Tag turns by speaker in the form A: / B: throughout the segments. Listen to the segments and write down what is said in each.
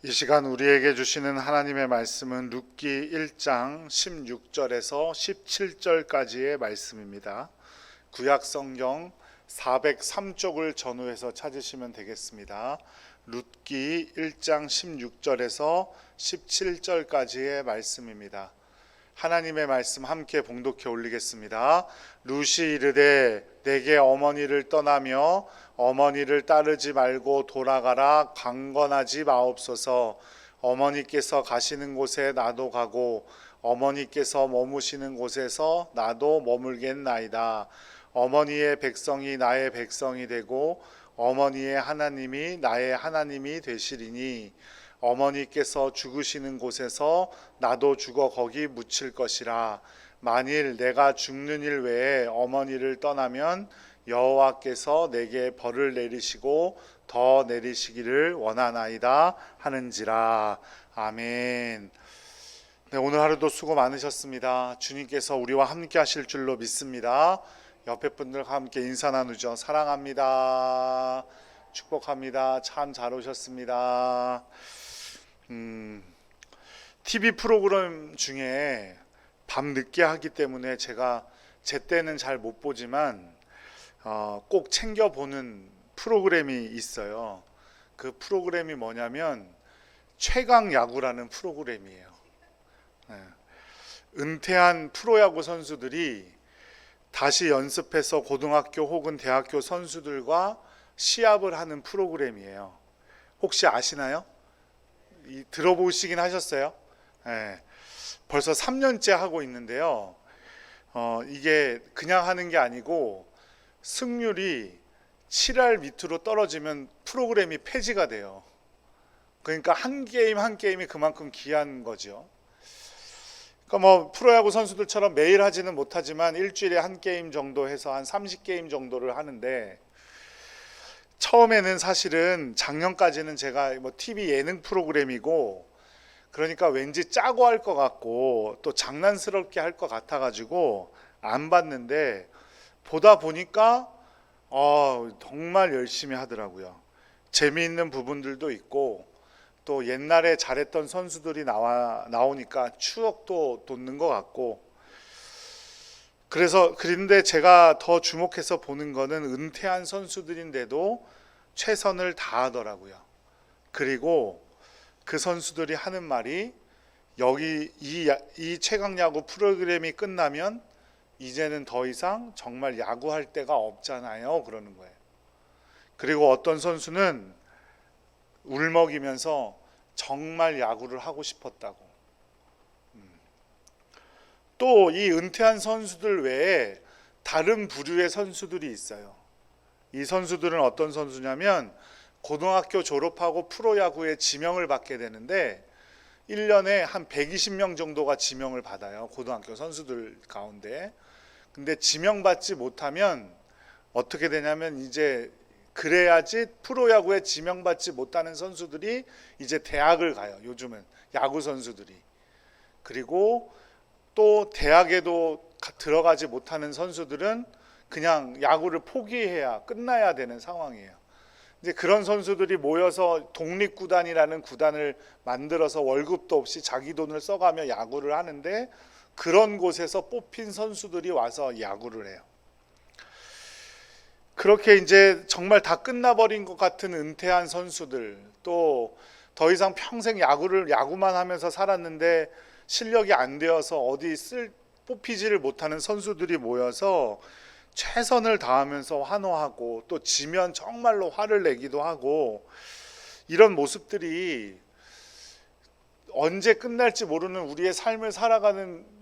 A: 이 시간 우리에게 주시는 하나님의 말씀은 룻기 1장 16절에서 17절까지의 말씀입니다. 구약 성경 403쪽을 전후해서 찾으시면 되겠습니다. 룻기 1장 16절에서 17절까지의 말씀입니다. 하나님의 말씀 함께 봉독해 올리겠습니다. 룻이 이르되 내게 어머니를 떠나며 어머니를 따르지 말고 돌아가라. 강건하지 마옵소서. 어머니께서 가시는 곳에 나도 가고 어머니께서 머무시는 곳에서 나도 머물겠나이다. 어머니의 백성이 나의 백성이 되고 어머니의 하나님이 나의 하나님이 되시리니 어머니께서 죽으시는 곳에서 나도 죽어 거기 묻힐 것이라. 만일 내가 죽는 일 외에 어머니를 떠나면 여호와께서 내게 벌을 내리시고 더 내리시기를 원하나이다 하는지라. 아멘. 네, 오늘 하루도 수고 많으셨습니다. 주님께서 우리와 함께 하실 줄로 믿습니다. 옆에 분들과 함께 인사 나누죠. 사랑합니다. 축복합니다. 참 잘 오셨습니다. TV 프로그램 중에 밤 늦게 하기 때문에 제가 제때는 잘 못 보지만 꼭 챙겨보는 프로그램이 있어요. 그 프로그램이 뭐냐면 최강 야구라는 프로그램이에요. 네. 은퇴한 프로야구 선수들이 다시 연습해서 고등학교 혹은 대학교 선수들과 시합을 하는 프로그램이에요. 혹시 아시나요? 들어보시긴 하셨어요? 네. 벌써 3년째 하고 있는데요. 이게 그냥 하는 게 아니고 승률이 7할 밑으로 떨어지면 프로그램이 폐지가 돼요. 그러니까 한 게임 한 게임이 그만큼 귀한 거죠. 그러니까 뭐 프로야구 선수들처럼 매일 하지는 못하지만 일주일에 한 게임 정도 해서 한 30게임 정도를 하는데, 처음에는 사실은 작년까지는 제가 뭐 TV 예능 프로그램이고 그러니까 왠지 짜고 할 것 같고 또 장난스럽게 할 것 같아가지고 안 봤는데, 보다 보니까 정말 열심히 하더라고요. 재미있는 부분들도 있고 또 옛날에 잘했던 선수들이 나오니까 추억도 돋는 것 같고, 그런데 제가 더 주목해서 보는 거는 은퇴한 선수들인데도 최선을 다하더라고요. 그리고 그 선수들이 하는 말이, 여기 이 최강야구 프로그램이 끝나면 이제는 더 이상 정말 야구할 데가 없잖아요, 그러는 거예요. 그리고 어떤 선수는 울먹이면서 정말 야구를 하고 싶었다고. 또 이 은퇴한 선수들 외에 다른 부류의 선수들이 있어요. 이 선수들은 어떤 선수냐면 고등학교 졸업하고 프로야구에 지명을 받게 되는데 1년에 한 120명 정도가 지명을 받아요, 고등학교 선수들 가운데. 근데 지명받지 못하면 어떻게 되냐면, 이제 그래야지 프로야구에 지명받지 못하는 선수들이 이제 대학을 가요, 요즘은 야구 선수들이. 그리고 또 대학에도 들어가지 못하는 선수들은 그냥 야구를 포기해야 끝나야 되는 상황이에요. 이제 그런 선수들이 모여서 독립구단이라는 구단을 만들어서 월급도 없이 자기 돈을 써가며 야구를 하는데, 그런 곳에서 뽑힌 선수들이 와서 야구를 해요. 그렇게 이제 정말 다 끝나버린 것 같은 은퇴한 선수들, 또 더 이상 평생 야구만 하면서 살았는데 실력이 안 되어서 어디 뽑히지를 못하는 선수들이 모여서 최선을 다하면서 환호하고, 또 지면 정말로 화를 내기도 하고, 이런 모습들이 언제 끝날지 모르는 우리의 삶을 살아가는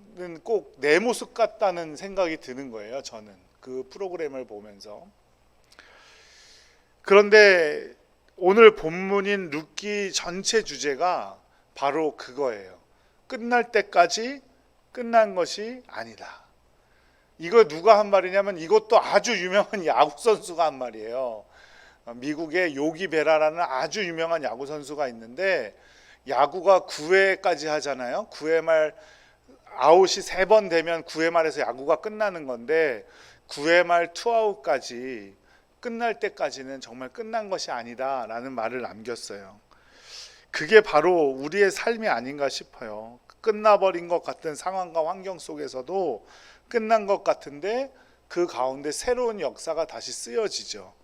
A: 꼭 내 모습 같다는 생각이 드는 거예요, 저는 그 프로그램을 보면서. 그런데 오늘 본문인 룻기 전체 주제가 바로 그거예요. 끝날 때까지 끝난 것이 아니다. 이거 누가 한 말이냐면, 이것도 아주 유명한 야구 선수가 한 말이에요. 미국의 요기 베라라는 아주 유명한 야구 선수가 있는데, 야구가 9회까지 하잖아요. 9회 말 아웃이 3번 되면 9회 말에서 야구가 끝나는 건데, 9회 말 투아웃까지 끝날 때까지는 정말 끝난 것이 아니다라는 말을 남겼어요. 그게 바로 우리의 삶이 아닌가 싶어요. 끝나버린 것 같은 상황과 환경 속에서도 끝난 것 같은데 그 가운데 새로운 역사가 다시 쓰여지죠.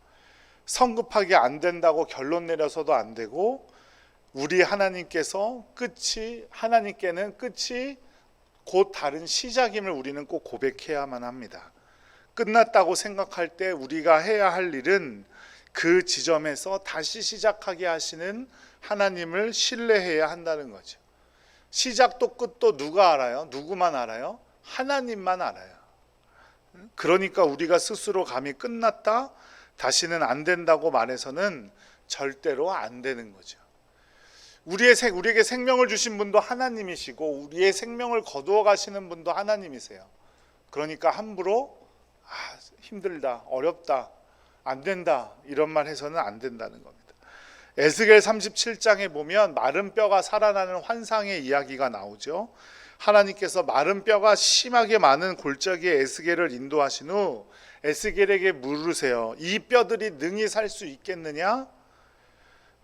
A: 성급하게 안 된다고 결론 내려서도 안 되고, 우리 하나님께는 끝이 곧 다른 시작임을 우리는 꼭 고백해야만 합니다. 끝났다고 생각할 때 우리가 해야 할 일은 그 지점에서 다시 시작하게 하시는 하나님을 신뢰해야 한다는 거죠. 시작도 끝도 누가 알아요? 누구만 알아요? 하나님만 알아요. 그러니까 우리가 스스로 감히 끝났다, 다시는 안 된다고 말해서는 절대로 안 되는 거죠. 우리에게 생명을 주신 분도 하나님이시고 우리의 생명을 거두어 가시는 분도 하나님이세요. 그러니까 함부로 힘들다, 어렵다, 안 된다 이런 말 해서는 안 된다는 겁니다. 에스겔 37장에 보면 마른 뼈가 살아나는 환상의 이야기가 나오죠. 하나님께서 마른 뼈가 심하게 많은 골짜기에 에스겔을 인도하신 후 에스겔에게 물으세요. 이 뼈들이 능히 살 수 있겠느냐?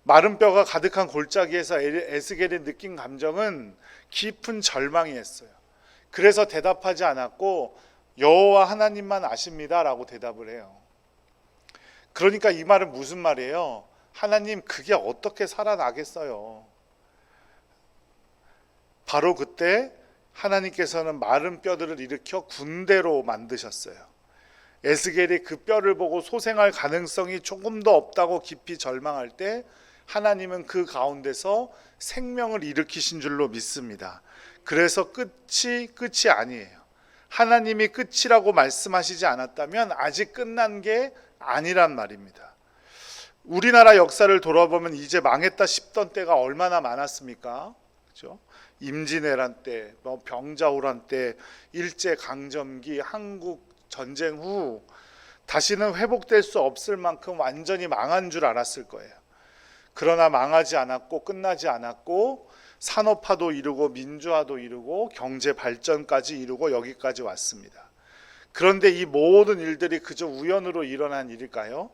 A: 마른 뼈가 가득한 골짜기에서 에스겔이 느낀 감정은 깊은 절망이었어요. 그래서 대답하지 않았고 여호와 하나님만 아십니다 라고 대답을 해요. 그러니까 이 말은 무슨 말이에요? 하나님, 그게 어떻게 살아나겠어요? 바로 그때 하나님께서는 마른 뼈들을 일으켜 군대로 만드셨어요. 에스겔이 그 뼈를 보고 소생할 가능성이 조금 더 없다고 깊이 절망할 때 하나님은 그 가운데서 생명을 일으키신 줄로 믿습니다. 그래서 끝이 아니에요. 하나님이 끝이라고 말씀하시지 않았다면 아직 끝난 게 아니란 말입니다. 우리나라 역사를 돌아보면 이제 망했다 싶던 때가 얼마나 많았습니까? 그렇죠? 임진왜란 때, 병자호란 때, 일제강점기, 한국 전쟁 후 다시는 회복될 수 없을 만큼 완전히 망한 줄 알았을 거예요. 그러나 망하지 않았고 끝나지 않았고 산업화도 이루고 민주화도 이루고 경제 발전까지 이루고 여기까지 왔습니다. 그런데 이 모든 일들이 그저 우연으로 일어난 일일까요?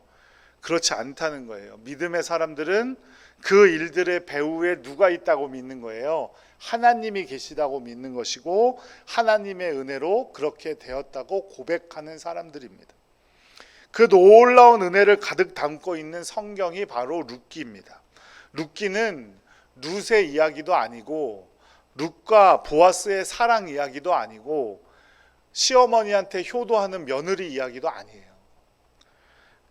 A: 그렇지 않다는 거예요. 믿음의 사람들은 그 일들의 배후에 누가 있다고 믿는 거예요? 하나님이 계시다고 믿는 것이고 하나님의 은혜로 그렇게 되었다고 고백하는 사람들입니다. 그 놀라운 은혜를 가득 담고 있는 성경이 바로 룻기입니다. 룻기는 룻의 이야기도 아니고 룻과 보아스의 사랑 이야기도 아니고 시어머니한테 효도하는 며느리 이야기도 아니에요.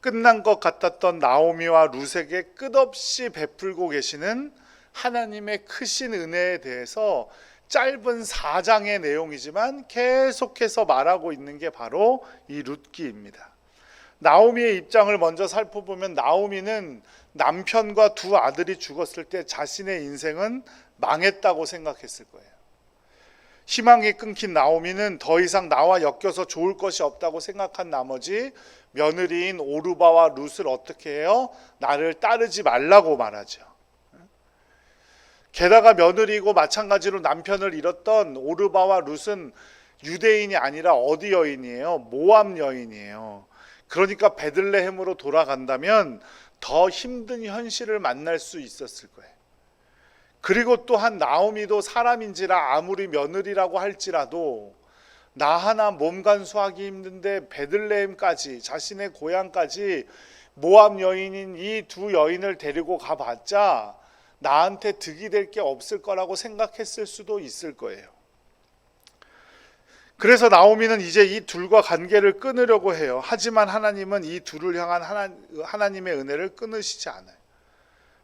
A: 끝난 것 같았던 나오미와 룻에게 끝없이 베풀고 계시는 하나님의 크신 은혜에 대해서 짧은 4장의 내용이지만 계속해서 말하고 있는 게 바로 이 룻기입니다. 나오미의 입장을 먼저 살펴보면 나오미는 남편과 두 아들이 죽었을 때 자신의 인생은 망했다고 생각했을 거예요. 희망이 끊긴 나오미는 더 이상 나와 엮여서 좋을 것이 없다고 생각한 나머지 며느리인 오르바와 룻을 어떻게 해요? 나를 따르지 말라고 말하죠. 게다가 며느리고 마찬가지로 남편을 잃었던 오르바와 룻은 유대인이 아니라 어디 여인이에요? 모압 여인이에요. 그러니까 베들레헴으로 돌아간다면 더 힘든 현실을 만날 수 있었을 거예요. 그리고 또한 나오미도 사람인지라 아무리 며느리라고 할지라도 나 하나 몸 간수하기 힘든데 베들레헴까지 자신의 고향까지 모압 여인인 이 두 여인을 데리고 가봤자 나한테 득이 될 게 없을 거라고 생각했을 수도 있을 거예요. 그래서 나오미는 이제 이 둘과 관계를 끊으려고 해요. 하지만 하나님은 이 둘을 향한 하나님의 은혜를 끊으시지 않아요.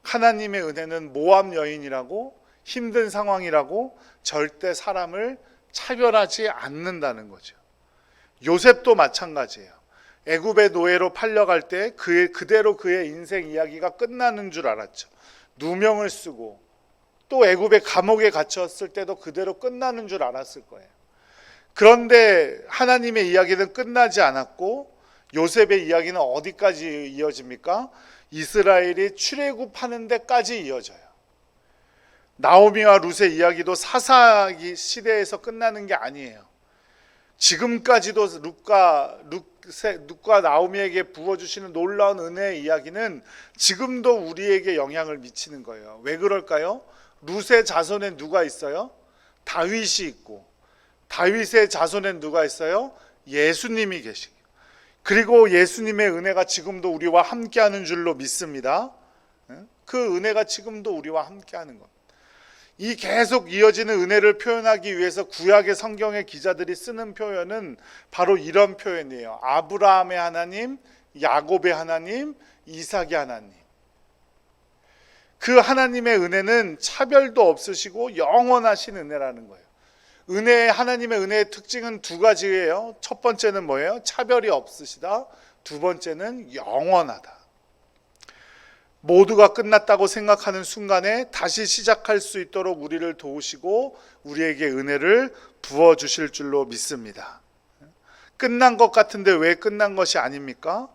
A: 하나님의 은혜는 모압 여인이라고 힘든 상황이라고 절대 사람을 차별하지 않는다는 거죠. 요셉도 마찬가지예요. 애굽의 노예로 팔려갈 때 그대로 그의 인생 이야기가 끝나는 줄 알았죠. 누명을 쓰고 또 애굽의 감옥에 갇혔을 때도 그대로 끝나는 줄 알았을 거예요. 그런데 하나님의 이야기는 끝나지 않았고 요셉의 이야기는 어디까지 이어집니까? 이스라엘이 출애굽하는 데까지 이어져요. 나오미와 룻의 이야기도 사사기 시대에서 끝나는 게 아니에요. 지금까지도 룻과 나오미에게 부어주시는 놀라운 은혜의 이야기는 지금도 우리에게 영향을 미치는 거예요. 왜 그럴까요? 룻의 자손에 누가 있어요? 다윗이 있고, 다윗의 자손에 누가 있어요? 예수님이 계시고, 그리고 예수님의 은혜가 지금도 우리와 함께하는 줄로 믿습니다. 그 은혜가 지금도 우리와 함께하는 것. 이 계속 이어지는 은혜를 표현하기 위해서 구약의 성경의 기자들이 쓰는 표현은 바로 이런 표현이에요. 아브라함의 하나님, 야곱의 하나님, 이삭의 하나님. 그 하나님의 은혜는 차별도 없으시고 영원하신 은혜라는 거예요. 하나님의 은혜의 특징은 두 가지예요. 첫 번째는 뭐예요? 차별이 없으시다. 두 번째는 영원하다. 모두가 끝났다고 생각하는 순간에 다시 시작할 수 있도록 우리를 도우시고 우리에게 은혜를 부어주실 줄로 믿습니다. 끝난 것 같은데 왜 끝난 것이 아닙니까?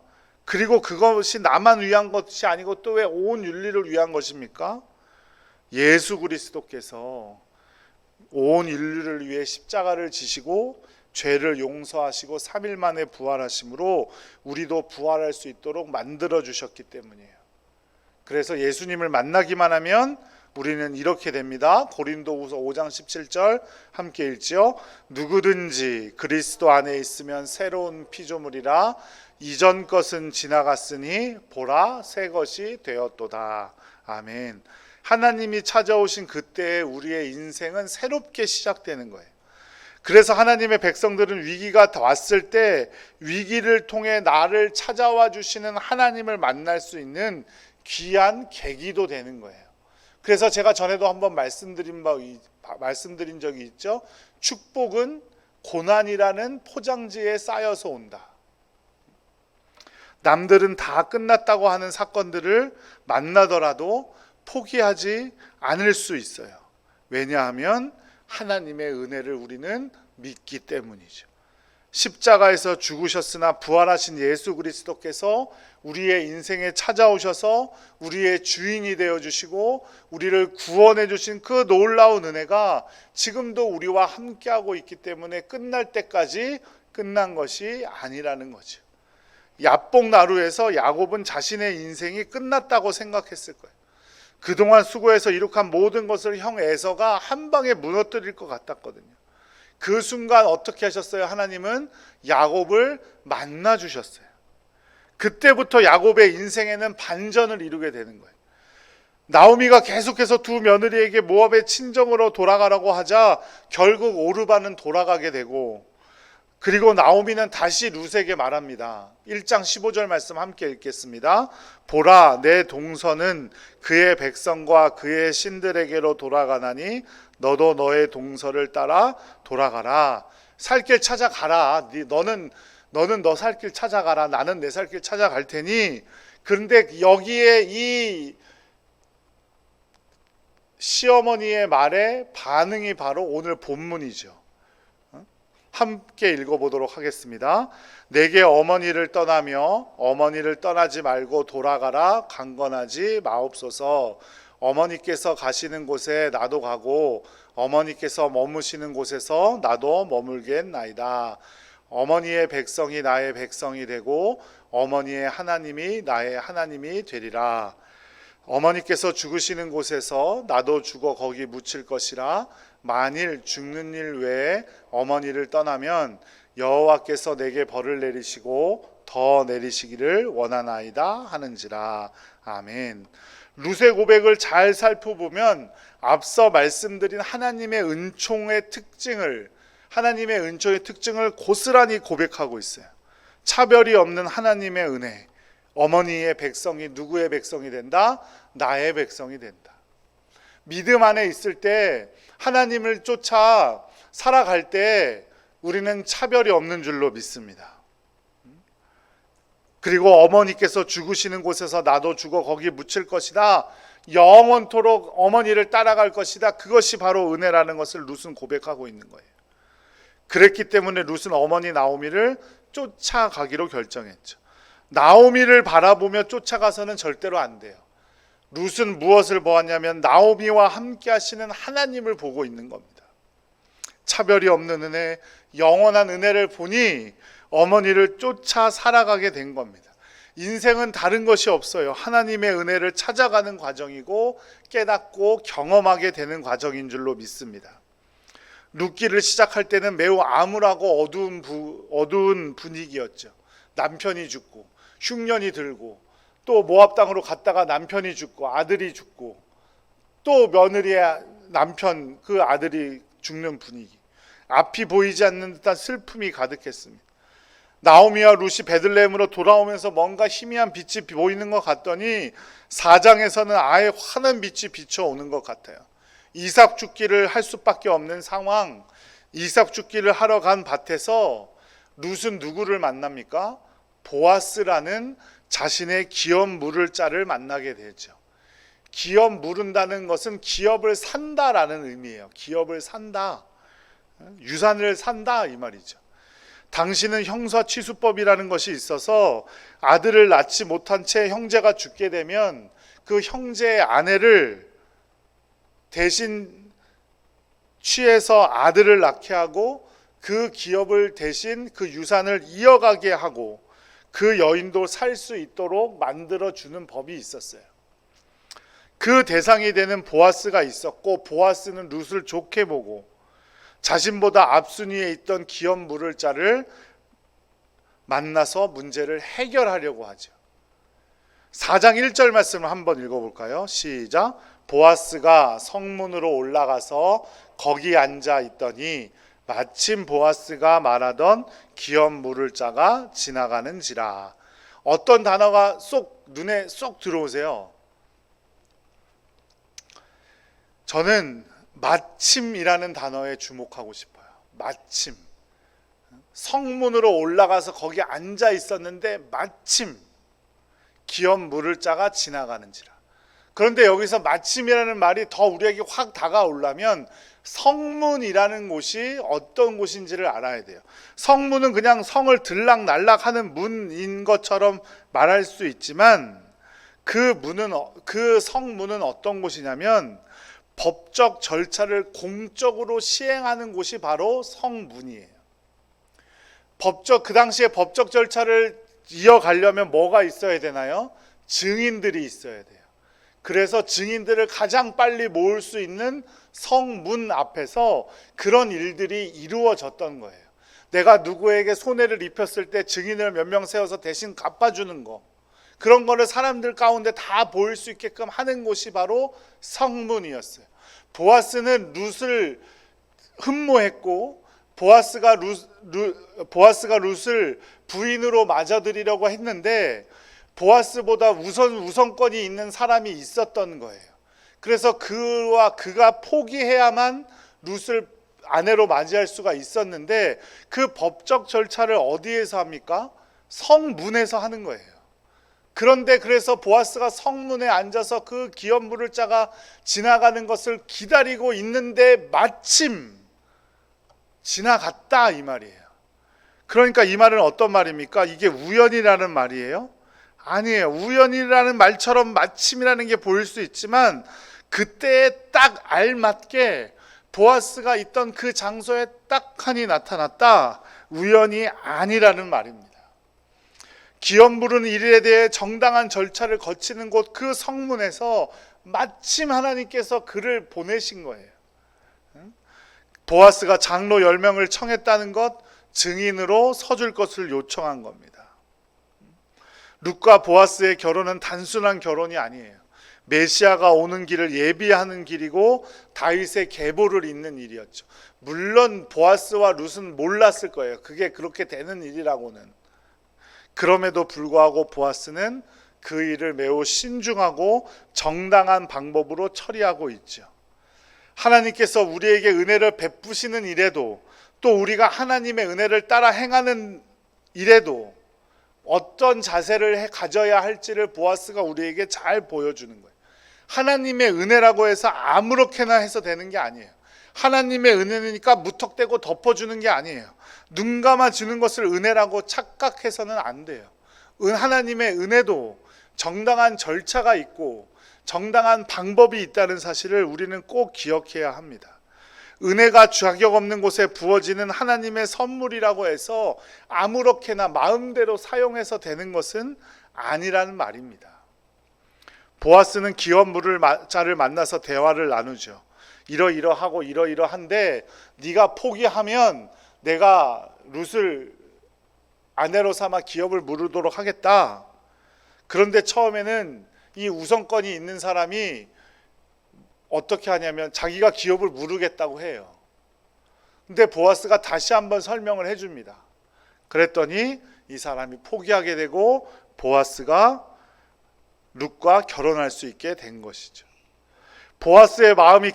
A: 그리고 그것이 나만 위한 것이 아니고 또 왜 온 인류를 위한 것입니까? 예수 그리스도께서 온 인류를 위해 십자가를 지시고 죄를 용서하시고 3일 만에 부활하심으로 우리도 부활할 수 있도록 만들어 주셨기 때문이에요. 그래서 예수님을 만나기만 하면 우리는 이렇게 됩니다. 고린도후서 5장 17절 함께 읽지요. 누구든지 그리스도 안에 있으면 새로운 피조물이라 이전 것은 지나갔으니 보라 새 것이 되었도다. 아멘. 하나님이 찾아오신 그때에 우리의 인생은 새롭게 시작되는 거예요. 그래서 하나님의 백성들은 위기가 왔을 때 위기를 통해 나를 찾아와 주시는 하나님을 만날 수 있는 귀한 계기도 되는 거예요. 그래서 제가 전에도 한번 말씀드린 적이 있죠. 축복은 고난이라는 포장지에 쌓여서 온다. 남들은 다 끝났다고 하는 사건들을 만나더라도 포기하지 않을 수 있어요. 왜냐하면 하나님의 은혜를 우리는 믿기 때문이죠. 십자가에서 죽으셨으나 부활하신 예수 그리스도께서 우리의 인생에 찾아오셔서 우리의 주인이 되어주시고 우리를 구원해 주신 그 놀라운 은혜가 지금도 우리와 함께하고 있기 때문에 끝날 때까지 끝난 것이 아니라는 거죠. 야복나루에서 야곱은 자신의 인생이 끝났다고 생각했을 거예요. 그동안 수고해서 이룩한 모든 것을 형 에서가 한 방에 무너뜨릴 것 같았거든요. 그 순간 어떻게 하셨어요? 하나님은 야곱을 만나 주셨어요. 그때부터 야곱의 인생에는 반전을 이루게 되는 거예요. 나오미가 계속해서 두 며느리에게 모압의 친정으로 돌아가라고 하자 결국 오르반은 돌아가게 되고, 그리고 나오미는 다시 룻에게 말합니다. 1장 15절 말씀 함께 읽겠습니다. 보라, 내 동서는 그의 백성과 그의 신들에게로 돌아가나니 너도 너의 동서를 따라 돌아가라. 살 길 찾아가라. 너는 너 살 길 찾아가라. 나는 내 살 길 찾아갈 테니. 그런데 여기에 이 시어머니의 말에 반응이 바로 오늘 본문이죠. 함께 읽어보도록 하겠습니다. 내게 어머니를 떠나며 어머니를 떠나지 말고 돌아가라. 강건하지 마옵소서. 어머니께서 가시는 곳에 나도 가고 어머니께서 머무시는 곳에서 나도 머물겠나이다. 어머니의 백성이 나의 백성이 되고 어머니의 하나님이 나의 하나님이 되리라. 어머니께서 죽으시는 곳에서 나도 죽어 거기 묻힐 것이라. 만일 죽는 일 외에 어머니를 떠나면 여호와께서 내게 벌을 내리시고 더 내리시기를 원하나이다 하는지라. 아멘. 룻의 고백을 잘 살펴보면 앞서 말씀드린 하나님의 은총의 특징을 고스란히 고백하고 있어요. 차별이 없는 하나님의 은혜. 어머니의 백성이 누구의 백성이 된다? 나의 백성이 된다. 믿음 안에 있을 때 하나님을 쫓아 살아갈 때 우리는 차별이 없는 줄로 믿습니다. 그리고 어머니께서 죽으시는 곳에서 나도 죽어 거기 묻힐 것이다. 영원토록 어머니를 따라갈 것이다. 그것이 바로 은혜라는 것을 룻은 고백하고 있는 거예요. 그랬기 때문에 룻은 어머니 나오미를 쫓아가기로 결정했죠. 나오미를 바라보며 쫓아가서는 절대로 안 돼요. 룻은 무엇을 보았냐면 나오미와 함께 하시는 하나님을 보고 있는 겁니다. 차별이 없는 은혜, 영원한 은혜를 보니 어머니를 쫓아 살아가게 된 겁니다. 인생은 다른 것이 없어요. 하나님의 은혜를 찾아가는 과정이고 깨닫고 경험하게 되는 과정인 줄로 믿습니다. 룻기를 시작할 때는 매우 암울하고 어두운 분위기였죠. 남편이 죽고 흉년이 들고 또 모압 땅으로 갔다가 남편이 죽고 아들이 죽고 또 며느리의 남편 그 아들이 죽는 분위기. 앞이 보이지 않는 듯한 슬픔이 가득했습니다. 나오미와 룻이 베들레헴으로 돌아오면서 뭔가 희미한 빛이 보이는 것 같더니 4장에서는 아예 환한 빛이 비춰오는 것 같아요. 이삭 죽기를 할 수밖에 없는 상황. 이삭 죽기를 하러 간 밭에서 룻은 누구를 만납니까? 보아스라는 자신의 기업 물을 자를 만나게 되죠. 기업 물은다는 것은 기업을 산다라는 의미예요. 기업을 산다. 유산을 산다 이 말이죠. 당신은 형사취수법이라는 것이 있어서 아들을 낳지 못한 채 형제가 죽게 되면 그 형제의 아내를 대신 취해서 아들을 낳게 하고 그 기업을 대신 그 유산을 이어가게 하고 그 여인도 살 수 있도록 만들어주는 법이 있었어요. 그 대상이 되는 보아스가 있었고 보아스는 룻을 좋게 보고 자신보다 앞순위에 있던 기업 물을 자를 만나서 문제를 해결하려고 하죠. 4장 1절 말씀을 한번 읽어볼까요? 시작. 보아스가 성문으로 올라가서 거기 앉아 있더니 마침 보아스가 말하던 기업 물을 자가 지나가는지라. 어떤 단어가 눈에 쏙 들어오세요? 저는 마침이라는 단어에 주목하고 싶어요. 마침. 성문으로 올라가서 거기 앉아 있었는데 마침 기업 물을 자가 지나가는지라. 그런데 여기서 마침이라는 말이 더 우리에게 확 다가오려면 성문이라는 곳이 어떤 곳인지를 알아야 돼요. 성문은 그냥 성을 들락날락하는 문인 것처럼 말할 수 있지만 그 성문은 어떤 곳이냐면 법적 절차를 공적으로 시행하는 곳이 바로 성문이에요. 그 당시에 법적 절차를 이어가려면 뭐가 있어야 되나요? 증인들이 있어야 돼요. 그래서 증인들을 가장 빨리 모을 수 있는 성문 앞에서 그런 일들이 이루어졌던 거예요. 내가 누구에게 손해를 입혔을 때 증인을 몇 명 세워서 대신 갚아주는 거, 그런 거를 사람들 가운데 다 보일 수 있게끔 하는 곳이 바로 성문이었어요. 보아스는 룻을 흠모했고 보아스가 룻을 부인으로 맞아들이려고 했는데 보아스보다 우선권이 있는 사람이 있었던 거예요. 그래서 그가 포기해야만 룻을 아내로 맞이할 수가 있었는데 그 법적 절차를 어디에서 합니까? 성문에서 하는 거예요. 그런데 그래서 보아스가 성문에 앉아서 그 기업 물을 자가 지나가는 것을 기다리고 있는데 마침 지나갔다 이 말이에요. 그러니까 이 말은 어떤 말입니까? 이게 우연이라는 말이에요? 아니에요. 우연이라는 말처럼 마침이라는 게 보일 수 있지만 그때에 딱 알맞게 보아스가 있던 그 장소에 딱 하니 나타났다. 우연이 아니라는 말입니다. 기업 물은 일에 대해 정당한 절차를 거치는 곳 그 성문에서 마침 하나님께서 그를 보내신 거예요. 보아스가 장로 10명을 청했다는 것, 증인으로 서줄 것을 요청한 겁니다. 룻과 보아스의 결혼은 단순한 결혼이 아니에요. 메시아가 오는 길을 예비하는 길이고 다윗의 계보를 잇는 일이었죠. 물론 보아스와 룻은 몰랐을 거예요. 그게 그렇게 되는 일이라고는. 그럼에도 불구하고 보아스는 그 일을 매우 신중하고 정당한 방법으로 처리하고 있죠. 하나님께서 우리에게 은혜를 베푸시는 일에도 또 우리가 하나님의 은혜를 따라 행하는 일에도 어떤 자세를 가져야 할지를 보아스가 우리에게 잘 보여주는 거예요. 하나님의 은혜라고 해서 아무렇게나 해서 되는 게 아니에요. 하나님의 은혜니까 무턱대고 덮어주는 게 아니에요. 눈 감아주는 것을 은혜라고 착각해서는 안 돼요. 하나님의 은혜도 정당한 절차가 있고 정당한 방법이 있다는 사실을 우리는 꼭 기억해야 합니다. 은혜가 자격 없는 곳에 부어지는 하나님의 선물이라고 해서 아무렇게나 마음대로 사용해서 되는 것은 아니라는 말입니다. 보아스는 기업 무를자를 만나서 대화를 나누죠. 이러이러하고 이러이러한데 네가 포기하면 내가 룻을 아내로 삼아 기업을 물으도록 하겠다. 그런데 처음에는 이 우선권이 있는 사람이 어떻게 하냐면 자기가 기업을 물으겠다고 해요. 근데 보아스가 다시 한번 설명을 해줍니다. 그랬더니 이 사람이 포기하게 되고 보아스가 룻과 결혼할 수 있게 된 것이죠. 보아스의 마음이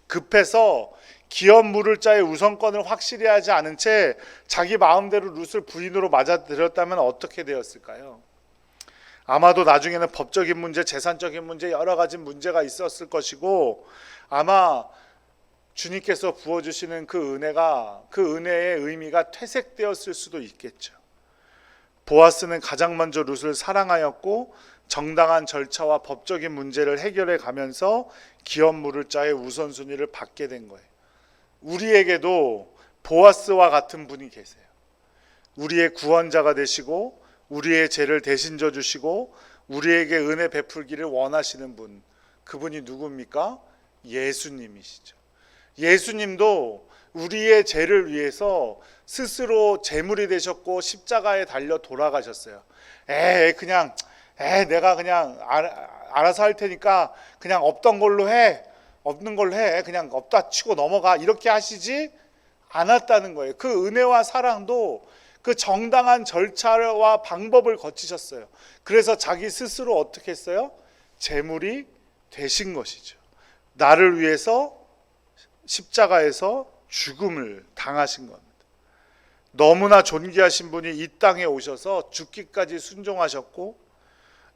A: 급해서 기업 물을 자의 우선권을 확실히 하지 않은 채 자기 마음대로 룻을 부인으로 맞아들였다면 어떻게 되었을까요? 아마도 나중에는 법적인 문제, 재산적인 문제, 여러 가지 문제가 있었을 것이고, 아마 주님께서 부어주시는 그 은혜가, 그 은혜의 의미가 퇴색되었을 수도 있겠죠. 보아스는 가장 먼저 룻을 사랑하였고 정당한 절차와 법적인 문제를 해결해 가면서 기업 물을 자의 우선순위를 받게 된 거예요. 우리에게도 보아스와 같은 분이 계세요. 우리의 구원자가 되시고 우리의 죄를 대신 져주시고 우리에게 은혜 베풀기를 원하시는 분, 그분이 누굽니까? 예수님이시죠. 예수님도 우리의 죄를 위해서 스스로 제물이 되셨고 십자가에 달려 돌아가셨어요. 내가 그냥 알아서 할 테니까 그냥 없던 걸로 해, 없는 걸로 해, 그냥 없다 치고 넘어가, 이렇게 하시지 않았다는 거예요. 그 은혜와 사랑도 그 정당한 절차와 방법을 거치셨어요. 그래서 자기 스스로 어떻게 했어요? 제물이 되신 것이죠. 나를 위해서 십자가에서 죽음을 당하신 겁니다. 너무나 존귀하신 분이 이 땅에 오셔서 죽기까지 순종하셨고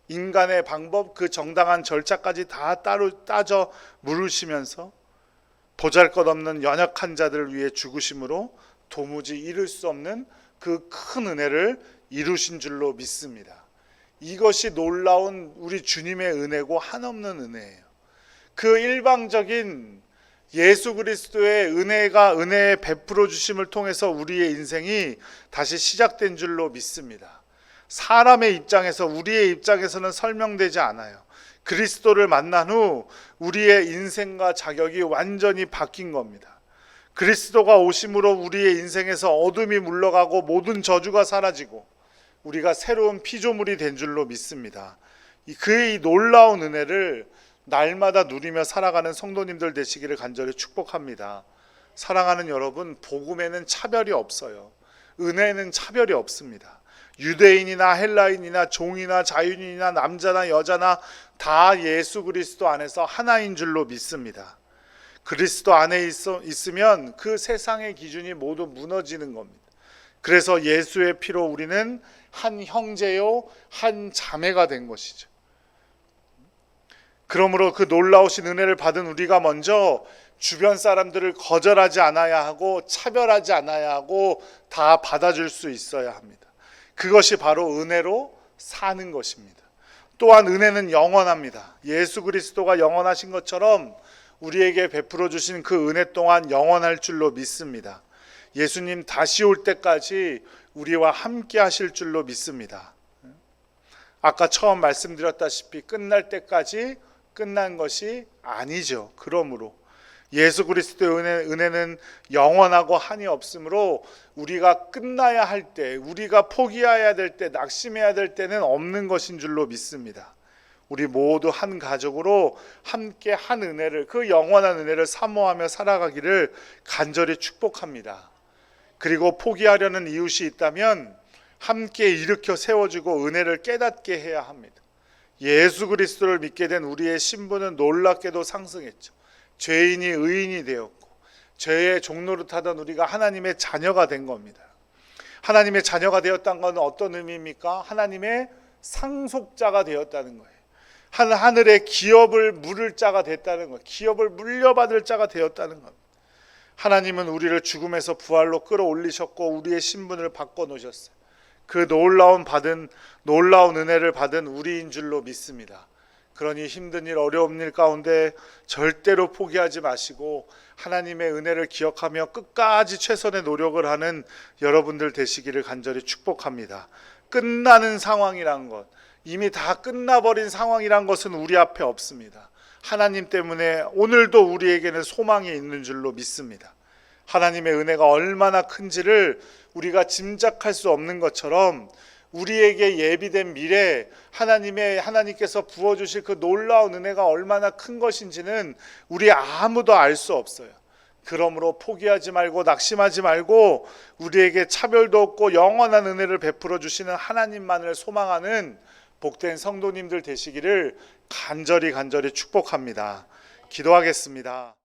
A: 인간의 방법, 그 정당한 절차까지 다 따져 물으시면서 보잘것없는 연약한 자들을 위해 죽으심으로 도무지 이룰 수 없는 그 큰 은혜를 이루신 줄로 믿습니다. 이것이 놀라운 우리 주님의 은혜고 한없는 은혜예요. 그 일방적인 예수 그리스도의 은혜의 베풀어 주심을 통해서 우리의 인생이 다시 시작된 줄로 믿습니다. 사람의 입장에서, 우리의 입장에서는 설명되지 않아요. 그리스도를 만난 후 우리의 인생과 자격이 완전히 바뀐 겁니다. 그리스도가 오심으로 우리의 인생에서 어둠이 물러가고 모든 저주가 사라지고 우리가 새로운 피조물이 된 줄로 믿습니다. 그의 놀라운 은혜를 날마다 누리며 살아가는 성도님들 되시기를 간절히 축복합니다. 사랑하는 여러분, 복음에는 차별이 없어요. 은혜는 차별이 없습니다. 유대인이나 헬라인이나 종이나 자유인이나 남자나 여자나 다 예수 그리스도 안에서 하나인 줄로 믿습니다. 그리스도 안에 있으면 그 세상의 기준이 모두 무너지는 겁니다. 그래서 예수의 피로 우리는 한 형제요 한 자매가 된 것이죠. 그러므로 그 놀라우신 은혜를 받은 우리가 먼저 주변 사람들을 거절하지 않아야 하고 차별하지 않아야 하고 다 받아줄 수 있어야 합니다. 그것이 바로 은혜로 사는 것입니다. 또한 은혜는 영원합니다. 예수 그리스도가 영원하신 것처럼 우리에게 베풀어 주신 그 은혜 또한 영원할 줄로 믿습니다. 예수님 다시 올 때까지 우리와 함께 하실 줄로 믿습니다. 아까 처음 말씀드렸다시피 끝날 때까지 끝난 것이 아니죠. 그러므로 예수 그리스도의 은혜는 영원하고 한이 없으므로 우리가 끝나야 할 때, 우리가 포기해야 될 때, 낙심해야 될 때는 없는 것인 줄로 믿습니다. 우리 모두 한 가족으로 함께 한 은혜를, 그 영원한 은혜를 사모하며 살아가기를 간절히 축복합니다. 그리고 포기하려는 이웃이 있다면 함께 일으켜 세워주고 은혜를 깨닫게 해야 합니다. 예수 그리스도를 믿게 된 우리의 신분은 놀랍게도 상승했죠. 죄인이 의인이 되었고 죄의 종노릇하던 우리가 하나님의 자녀가 된 겁니다. 하나님의 자녀가 되었다는 건 어떤 의미입니까? 하나님의 상속자가 되었다는 거예요. 하늘의 기업을 물을 자가 됐다는 거예요. 기업을 물려받을 자가 되었다는 겁니다. 하나님은 우리를 죽음에서 부활로 끌어올리셨고 우리의 신분을 바꿔놓으셨어요. 그 놀라운 은혜를 받은 우리인 줄로 믿습니다. 그러니 힘든 일, 어려운 일 가운데 절대로 포기하지 마시고 하나님의 은혜를 기억하며 끝까지 최선의 노력을 하는 여러분들 되시기를 간절히 축복합니다. 끝나는 상황이란 것, 이미 다 끝나버린 상황이란 것은 우리 앞에 없습니다. 하나님 때문에 오늘도 우리에게는 소망이 있는 줄로 믿습니다. 하나님의 은혜가 얼마나 큰지를 우리가 짐작할 수 없는 것처럼 우리에게 예비된 미래, 하나님께서 부어주실 그 놀라운 은혜가 얼마나 큰 것인지는 우리 아무도 알 수 없어요. 그러므로 포기하지 말고 낙심하지 말고 우리에게 차별도 없고 영원한 은혜를 베풀어 주시는 하나님만을 소망하는 복된 성도님들 되시기를 간절히 축복합니다. 기도하겠습니다.